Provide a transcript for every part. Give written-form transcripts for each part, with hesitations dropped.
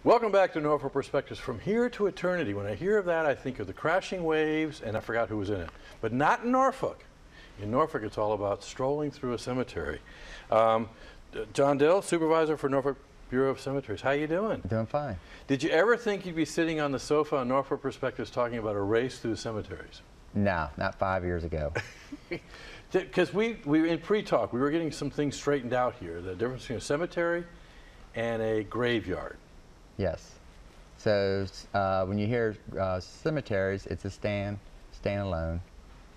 Welcome back to Norfolk Perspectives. From here to eternity. When I hear of that, I think of the crashing waves, and I forgot who was in it. But not in Norfolk. In Norfolk, it's all about strolling through a cemetery. John Dill, supervisor for Norfolk Bureau of Cemeteries. How you doing? Doing fine. Did you ever think you'd be sitting on the sofa on Norfolk Perspectives talking about a race through cemeteries? No, not 5 years ago. Because we in pre-talk, we were getting some things straightened out here. The difference between a cemetery and a graveyard. Yes. So when you hear cemeteries, it's a stand alone,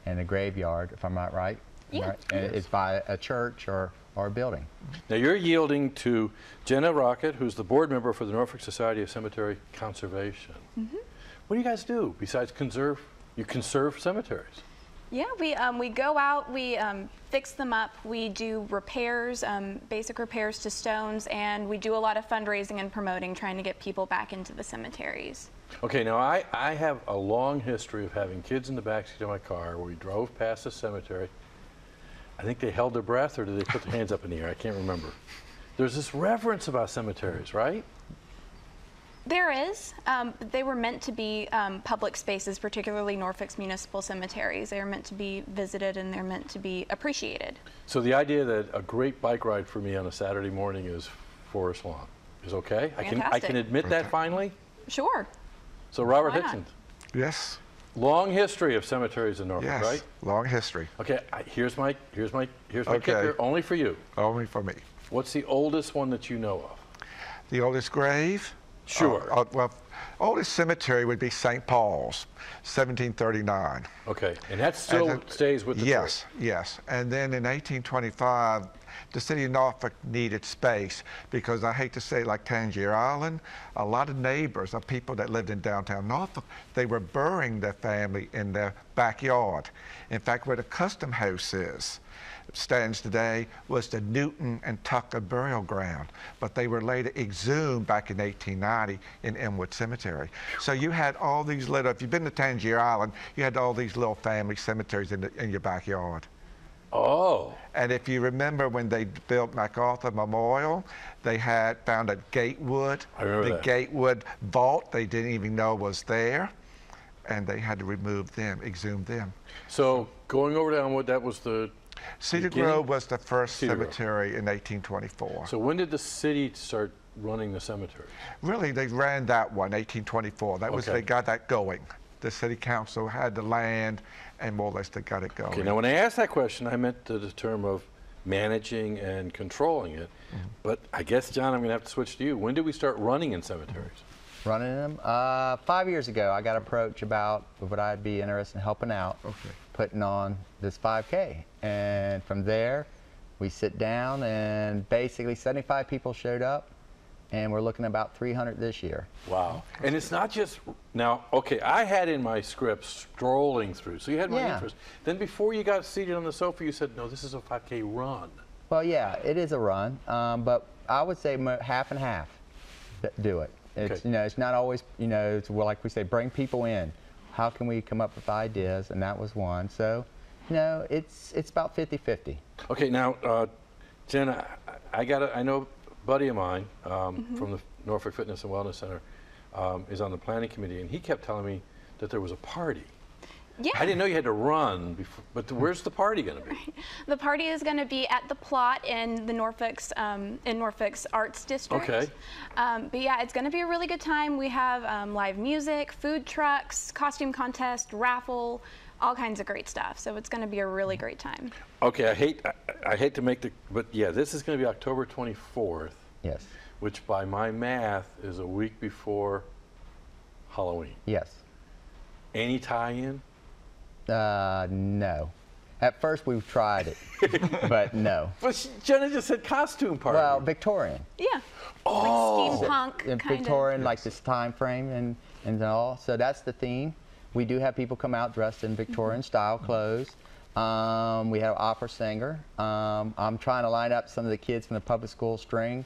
and a graveyard, if I'm not right. Yeah. Right? And it's by a church or a building. Now you're yielding to Jenna Rocket, who's the board member for the Norfolk Society of Cemetery Conservation. Mm-hmm. What do you guys do besides conserve? You conserve cemeteries. Yeah, we go out, we fix them up, we do repairs, basic repairs to stones, and we do a lot of fundraising and promoting, trying to get people back into the cemeteries. Okay, now I have a long history of having kids in the backseat of my car where we drove past a cemetery. I think they held their breath, or did they put their hands up in the air? I can't remember. There's this reverence about cemeteries, right? There is. They were meant to be public spaces, particularly Norfolk's municipal cemeteries. They are meant to be visited and they're meant to be appreciated. So the idea that a great bike ride for me on a Saturday morning is Forest Lawn is okay? Fantastic. I can admit that finally? Sure. So Robert Why not? Hickson. Yes. Long history of cemeteries in Norfolk, Yes. right? Long history. Okay, here's my Okay. kicker, only for you. Only for me. What's the oldest one that you know of? The oldest grave? Sure. Well, oldest cemetery would be St. Paul's, 1739. Okay, and that still stays with the Yes, church. yes. And then in 1825, the city of Norfolk needed space because, I hate to say it, like Tangier Island, a lot of neighbors of people that lived in downtown Norfolk, they were burying their family in their backyard. In fact, where the Custom House stands today was the Newton and Tucker burial ground, but they were later exhumed back in 1890 in Elmwood Cemetery. So you had all these little, if you've been to Tangier Island, you had all these little family cemeteries in your backyard. Oh. And if you remember when they built MacArthur Memorial, they had found a Gatewood. I remember that. Gatewood vault they didn't even know was there, and they had to remove them, exhume them. So going over to Elmwood, that was the Cedar beginning? Grove was the first Cedar Grove. cemetery in 1824. So when did the city start running the cemetery? Really, they ran that one, 1824. That was, Okay. they got that going. The city council had the land, and more or less they got it going. Okay, now when I asked that question, I meant the term of managing and controlling it. Mm-hmm. But I guess, John, I'm going to have to switch to you. When did we start running in cemeteries? Running them? 5 years ago, I got approached about would I'd be interested in helping out, Okay. putting on this 5K. And from there, we sit down, and basically 75 people showed up, and we're looking at about 300 this year. Wow. And it's not just, now, okay, I had in my script strolling through, so you had my Yeah. interest. Then before you got seated on the sofa, you said, no, this is a 5K run. Well, yeah, it is a run, but I would say half and half that do it. It's, Okay. you know, it's not always, you know, it's, well, like we say, bring people in. How can we come up with ideas? And that was one. So, you know, it's about 50-50. Okay, now, Jenna, I know a buddy of mine from the Norfolk Fitness and Wellness Center is on the planning committee, and he kept telling me that there was a party. Yeah. I didn't know you had to run, but where's the party going to be? The party is going to be at the plot in the Norfolk's Arts District. Okay. But yeah, it's going to be a really good time. We have live music, food trucks, costume contest, raffle, all kinds of great stuff. So it's going to be a really great time. Okay, I hate to make but yeah, this is going to be October 24th, Yes. which by my math is a week before Halloween. Yes. Any tie-in? No. At first we tried it, but no. But Jenna just said costume party. Well, Victorian. Yeah. Oh. Like steampunk And kind Victorian, of. like this time frame and all. So that's the theme. We do have people come out dressed in Victorian style clothes. We have opera singer. I'm trying to line up some of the kids from the public school strings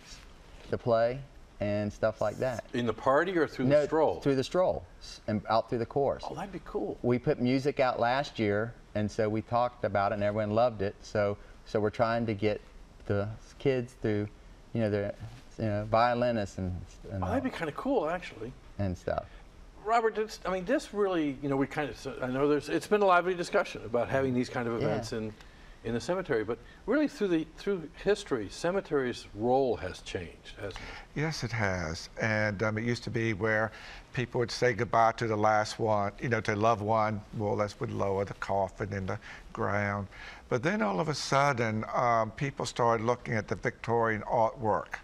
to play and stuff like that. In the party or through the stroll? Through the stroll and out through the course. Oh, that'd be cool. We put music out last year, and so we talked about it, and everyone loved it. So we're trying to get the kids through, you know, violinists and Oh, that'd be kind of cool, actually. and stuff. Robert, I mean, this really, we kind of, I know it's been a lively discussion about having these kind of events in the cemetery, but really through history, cemetery's role has changed, hasn't it? Yes, it has. And it used to be where people would say goodbye to the last one, to loved one, more or less would lower the coffin in the ground. But then all of a sudden, people started looking at the Victorian artwork.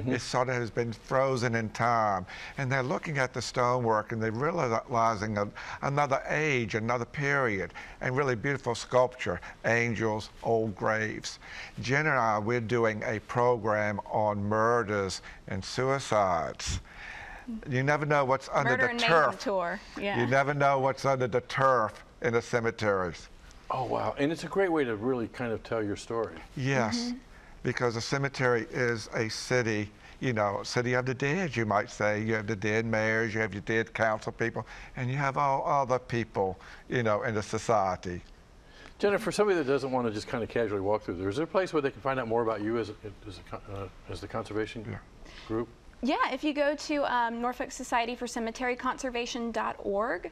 It sort of has been frozen in time. And they're looking at the stonework and they're realizing another age, another period, and really beautiful sculpture, angels, old graves. Jen and I, we're doing a program on murders and suicides. You never know what's under Murder the and turf. Mayhem tour. Yeah. You never know what's under the turf in the cemeteries. Oh, wow. And it's a great way to really kind of tell your story. Yes, because a cemetery is a city, city of the dead, you might say. You have the dead mayors, you have your dead council people, and you have all other people, in the society. Jennifer, somebody that doesn't want to just kind of casually walk through there, is there a place where they can find out more about you as the conservation group? Yeah, if you go to Norfolk Society for Cemetery Conservation.org,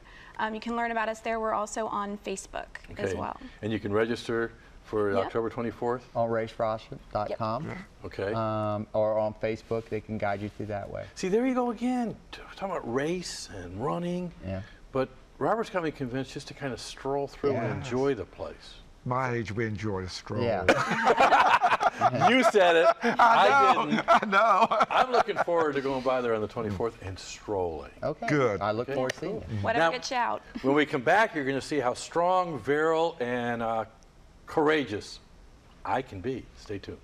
you can learn about us there. We're also on Facebook as well. And you can register for October 24th? On racefrost.com. Okay. Or on Facebook, they can guide you through that way. See, there you go again, talking about race and running. Yeah. But Robert's got me convinced just to kind of stroll through and enjoy the place. My age, we enjoy a stroll. Yeah. You said it. I didn't. I know. I'm looking forward to going by there on the 24th and strolling. Okay. Good. I look forward to seeing you. Whatever Now- gets you out. When we come back, you're going to see how strong, virile, and courageous I can be. Stay tuned.